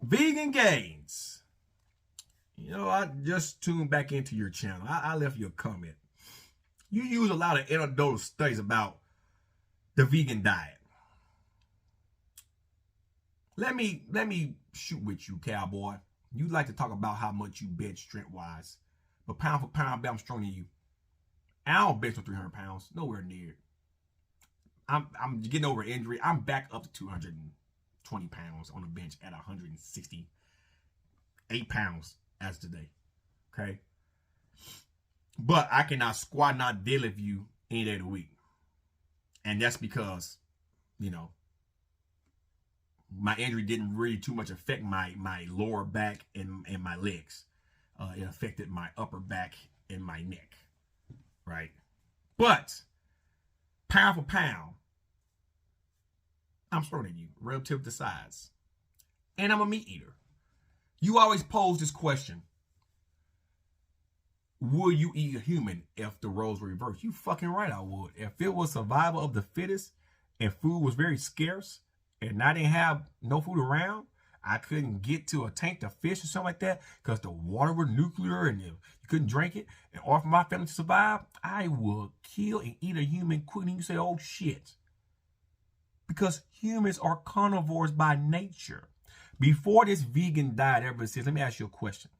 Vegan gains. You know, I just tuned back into your channel. I left you a comment. You use a lot of anecdotal studies about the vegan diet. Let me shoot with you, cowboy. You like to talk about how much you bench strength-wise. But pound for pound, I'm stronger than you. I don't bench for 300 pounds. Nowhere near. I'm getting over an injury. I'm back up to 220 pounds on the bench at 168 pounds as today. Okay? But I cannot squat, not deadlift you any day of the week. And that's because, you know, my injury didn't really too much affect my lower back and my legs. It affected my upper back and my neck. Right? But pound for pound, I'm stronger than you, relative to size. And I'm a meat eater. You always pose this question. Would you eat a human if the roles were reversed? You fucking right I would. If it was survival of the fittest and food was very scarce and I didn't have no food around, I couldn't get to a tank to fish or something like that because the water was nuclear and you couldn't drink it, in order for my family to survive, I would kill and eat a human quick. And you say, oh shit. Because humans are carnivores by nature. Before this vegan diet ever exists, let me ask you a question.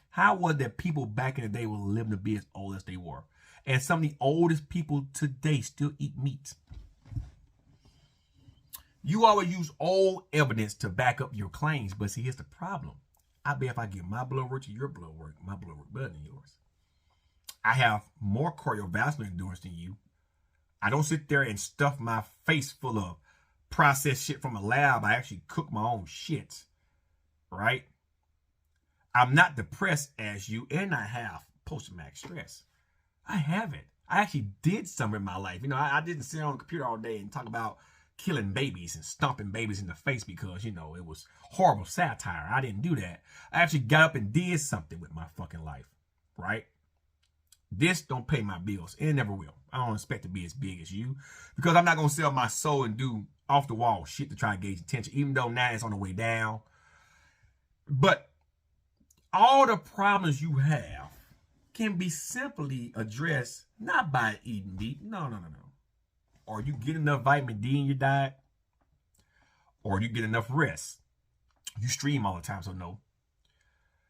How was that people back in the day were living to be as old as they were? And some of the oldest people today still eat meat. You always use old evidence to back up your claims, but see, here's the problem. I bet if I give my blood work to your blood work, my blood work better than yours. I have more cardiovascular endurance than you. I don't sit there and stuff my face full of processed shit from a lab. I actually cook my own shit, right? I'm not depressed as you, and I have post-traumatic stress. I have it. I actually did something in my life. You know, I didn't sit on the computer all day and talk about killing babies and stomping babies in the face because, you know, it was horrible satire. I didn't do that. I actually got up and did something with my fucking life, right? This don't pay my bills. It never will. I don't expect to be as big as you because I'm not going to sell my soul and do off-the-wall shit to try to gauge attention, even though now it's on the way down. But all the problems you have can be simply addressed not by eating meat. No. Or you get enough vitamin D in your diet, or you get enough rest. You stream all the time, so no.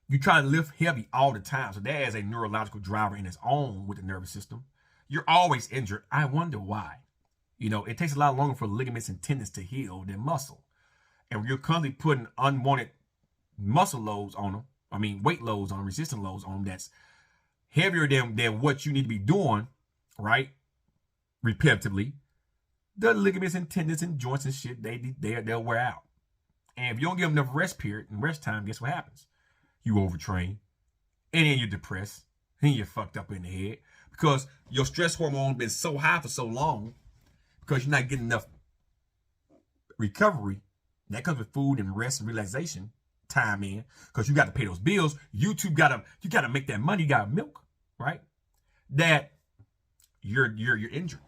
You try to lift heavy all the time, so that is a neurological driver in its own with the nervous system. You're always injured. I wonder why. You know, it takes a lot longer for ligaments and tendons to heal than muscle. And you're constantly putting unwanted muscle loads on them. I mean, weight loads on them, resistance loads on them that's heavier than what you need to be doing, right? Repetitively. The ligaments and tendons and joints and shit, they'll wear out. And if you don't give them enough rest period and rest time, guess what happens? You overtrain, and then you're depressed, and you're fucked up in the head because your stress hormone been so high for so long because you're not getting enough recovery. That comes with food and rest and relaxation time in because you got to pay those bills. You gotta make that money. You gotta milk, right? That you're injured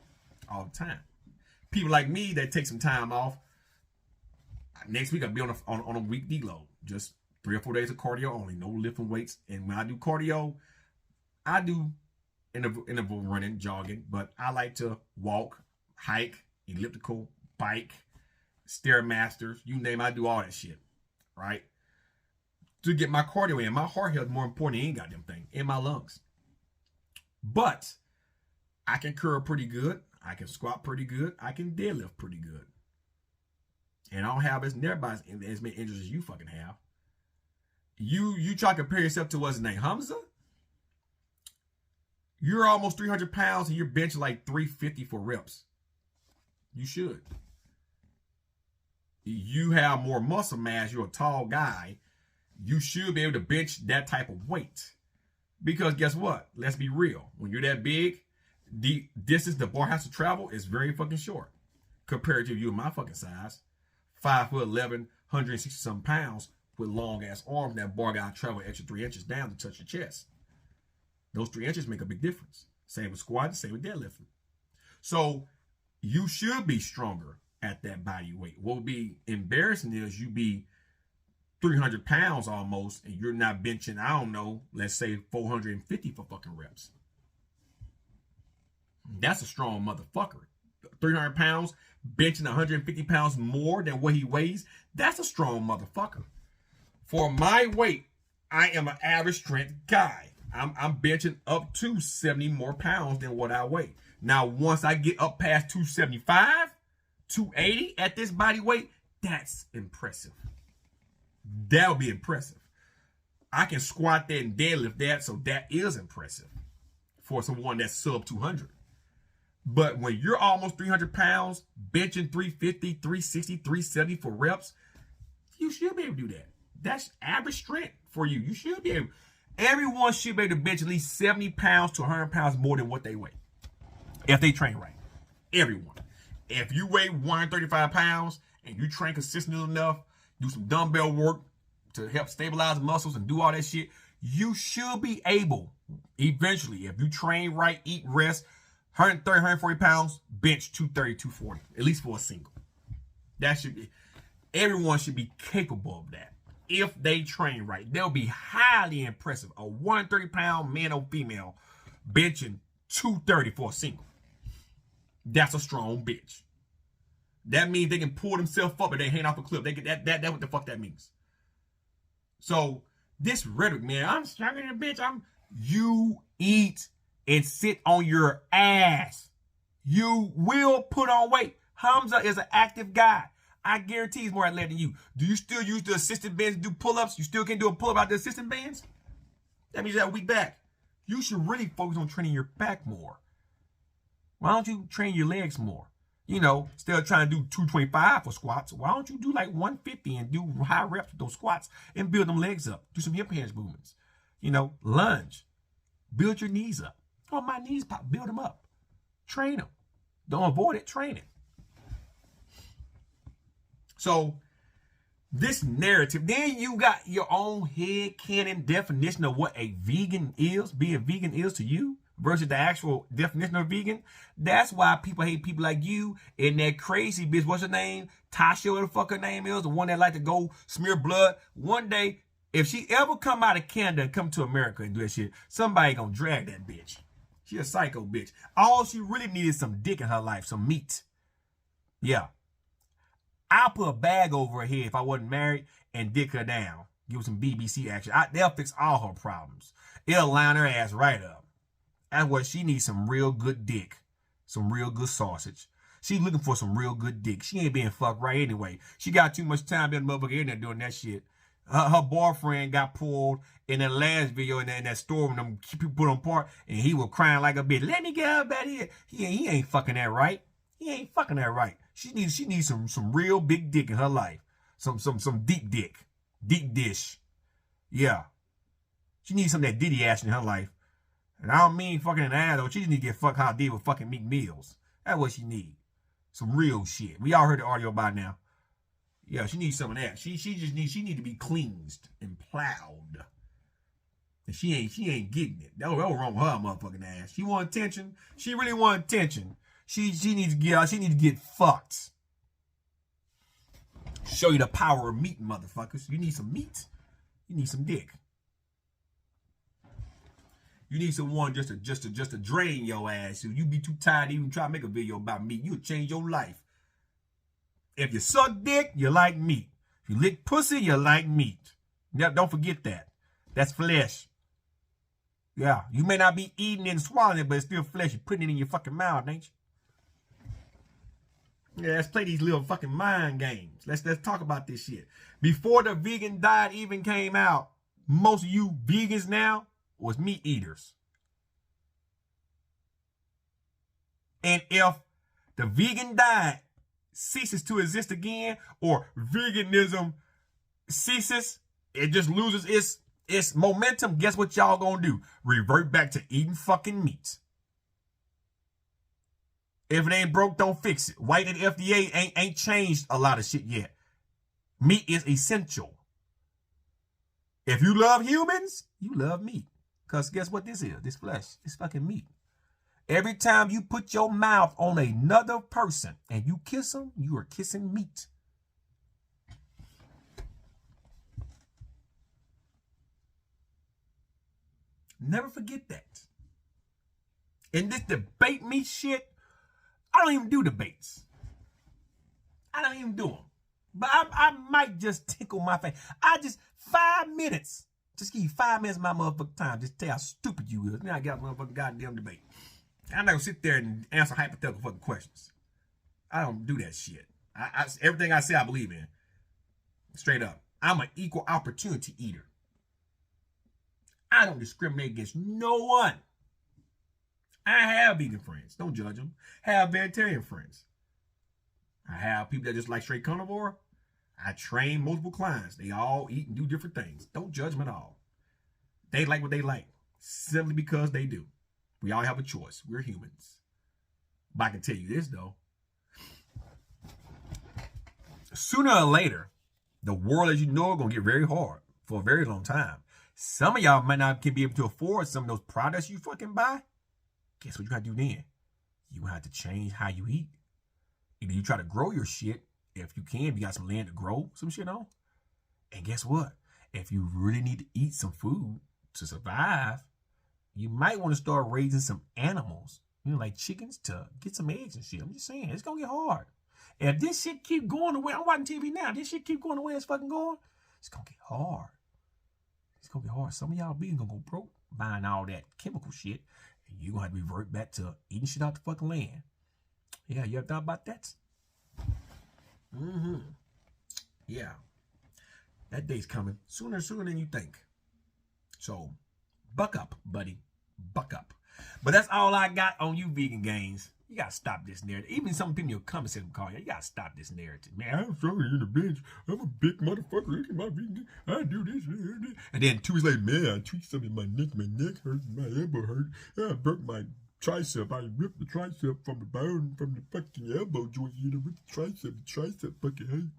all the time. People like me that take some time off. Next week I'll be on a week deload, just 3 or 4 days of cardio only, no lifting weights. And when I do cardio, I do interval running, jogging, but I like to walk, hike, elliptical, bike, stairmasters, you name it, I do all that shit, right? To get my cardio in. My heart health is more important than any goddamn thing, in my lungs. But I can curl pretty good. I can squat pretty good. I can deadlift pretty good. And I don't have as many injuries as you fucking have. You try to compare yourself to what's his name, Hamza? You're almost 300 pounds and you're benching like 350 for reps. You should. You have more muscle mass. You're a tall guy. You should be able to bench that type of weight. Because guess what? Let's be real. When you're that big, the distance the bar has to travel is very fucking short. Compared to you and my fucking size. 5'11", 160 some pounds with long ass arms. That bar got to travel an extra 3 inches down to touch your chest. Those 3 inches make a big difference. Same with squatting, same with deadlifting. So you should be stronger at that body weight. What would be embarrassing is you be 300 pounds almost, and you're not benching, I don't know, let's say 450 for fucking reps. That's a strong motherfucker. 300 pounds, benching 150 pounds more than what he weighs. That's a strong motherfucker. For my weight, I am an average strength guy. I'm benching up to 70 more pounds than what I weigh. Now, once I get up past 275, 280 at this body weight, that's impressive. That'll be impressive. I can squat that and deadlift that, so that is impressive for someone that's sub 200. But when you're almost 300 pounds, benching 350, 360, 370 for reps, you should be able to do that. That's average strength for you. You should be able. Everyone should be able to bench at least 70 pounds to 100 pounds more than what they weigh, if they train right. Everyone. If you weigh 135 pounds and you train consistently enough, do some dumbbell work to help stabilize muscles and do all that shit, you should be able, eventually, if you train right, eat, rest, 130, 140 pounds, bench 230, 240, at least for a single. That should be, everyone should be capable of that. If they train right, they'll be highly impressive. A 130-pound man or female benching 230 for a single. That's a strong bitch. That means they can pull themselves up and they hang off a cliff. They get that what the fuck that means. So this rhetoric, man, I'm struggling a bitch. You eat and sit on your ass. You will put on weight. Hamza is an active guy. I guarantee he's more athletic than you. Do you still use the assistant bands to do pull-ups? You still can do a pull-up out the assistant bands? That means you have a weak back. You should really focus on training your back more. Why don't you train your legs more? You know, instead of trying to do 225 for squats, why don't you do like 150 and do high reps with those squats and build them legs up? Do some hip hinge movements. You know, lunge. Build your knees up. Oh, my knees pop. Build them up. Train them. Don't avoid it. Train it. So, this narrative, then you got your own headcanon definition of what a vegan is, being vegan is to you, versus the actual definition of vegan. That's why people hate people like you and that crazy bitch, what's her name? Tasha, what the fuck her name is, the one that like to go smear blood. One day, if she ever come out of Canada and come to America and do that shit, somebody gonna drag that bitch. She a psycho bitch. All she really needed is some dick in her life, some meat. Yeah. I'll put a bag over her head if I wasn't married and dick her down. Give her some BBC action. They'll fix all her problems. It'll line her ass right up. That's what she needs, some real good dick. Some real good sausage. She looking for some real good dick. She ain't being fucked right anyway. She got too much time in the motherfucker internet doing that shit. Her boyfriend got pulled in that last video in that store when them people put on part and he was crying like a bitch. Let me get out back here. He ain't fucking that right. He ain't fucking that right. She needs some real big dick in her life. Some deep dick. Deep dish. Yeah. She needs some of that Diddy action in her life. And I don't mean fucking an asshole. She just need to get fucked how I did with fucking Meek Mills. That's what she need. Some real shit. We all heard the audio by now. Yeah, she needs some of that. She need to be cleansed and plowed. And she ain't getting it. That was wrong with her motherfucking ass. She want attention. She really want attention. She needs to get fucked. Show you the power of meat, motherfuckers. You need some meat. You need some dick. You need someone just to drain your ass. So you be too tired to even try to make a video about meat. You'll change your life. If you suck dick, you like meat. If you lick pussy, you like meat. Now, don't forget that. That's flesh. Yeah, you may not be eating it and swallowing it, but it's still flesh. You're putting it in your fucking mouth, ain't you? Yeah, let's play these little fucking mind games. Let's talk about this shit. Before the vegan diet even came out, most of you vegans now was meat eaters. And if the vegan diet ceases to exist again, or veganism ceases, it just loses its momentum, guess what y'all gonna do? Revert back to eating fucking meat. If it ain't broke, don't fix it. White and FDA ain't changed a lot of shit yet. Meat is essential. If you love humans, you love meat. Because guess what this is? This flesh. It's fucking meat. Every time you put your mouth on another person and you kiss them, you are kissing meat. Never forget that. And this debate me shit, I don't even do debates. I don't even do them. But I might just tickle my face. 5 minutes. Just give you 5 minutes of my motherfucking time. Just tell you how stupid you is. Now I got a motherfucking goddamn debate. I'm not gonna sit there and answer hypothetical fucking questions. I don't do that shit. Everything I say I believe in. Straight up. I'm an equal opportunity eater. I don't discriminate against no one. I have vegan friends. Don't judge them. I have vegetarian friends. I have people that just like straight carnivore. I train multiple clients. They all eat and do different things. Don't judge them at all. They like what they like. Simply because they do. We all have a choice. We're humans. But I can tell you this, though. Sooner or later, the world as you know is going to get very hard for a very long time. Some of y'all might not be able to afford some of those products you fucking buy. Guess what you got to do then? You have to change how you eat. Either you try to grow your shit, if you can, if you got some land to grow some shit on. And guess what? If you really need to eat some food to survive, you might want to start raising some animals, like chickens, to get some eggs and shit. I'm just saying, it's going to get hard. If this shit keep going the way, I'm watching TV now, this shit keep going the way it's fucking going, it's going to get hard. It's going to get hard. Some of y'all being going to go broke buying all that chemical shit, and you're going to have to revert back to eating shit out the fucking land. Yeah, you ever thought about that? Yeah. That day's coming sooner than you think. So, buck up, buddy. Buck up. But that's all I got on you vegan gangs. You gotta stop this narrative. Even some people in your comments say, you gotta stop this narrative. Man, I'm struggling in the bench. I'm a big motherfucker. Look at my vegan. I do this. And then 2 weeks later, man, I tweaked something in my neck. My neck hurt. My elbow hurt. I broke my tricep. I ripped the tricep from the bone, from the fucking elbow joint. With the tricep fucking hurt.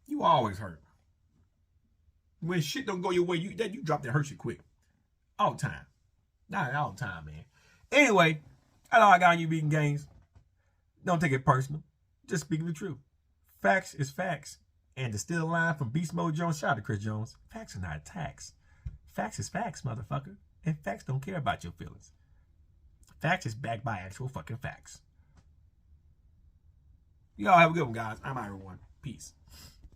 You always hurt. When shit don't go your way, you drop that hurt shit quick. All the time. Not all the time, man. Anyway, that's all I got on you vegan gangs. Don't take it personal. Just speaking the truth. Facts is facts. And to steal a line from Beast Mode Jones, shout out to Chris Jones. Facts are not attacks. Facts is facts, motherfucker. And facts don't care about your feelings. Facts is backed by actual fucking facts. Y'all have a good one, guys. I'm out, everyone. Peace.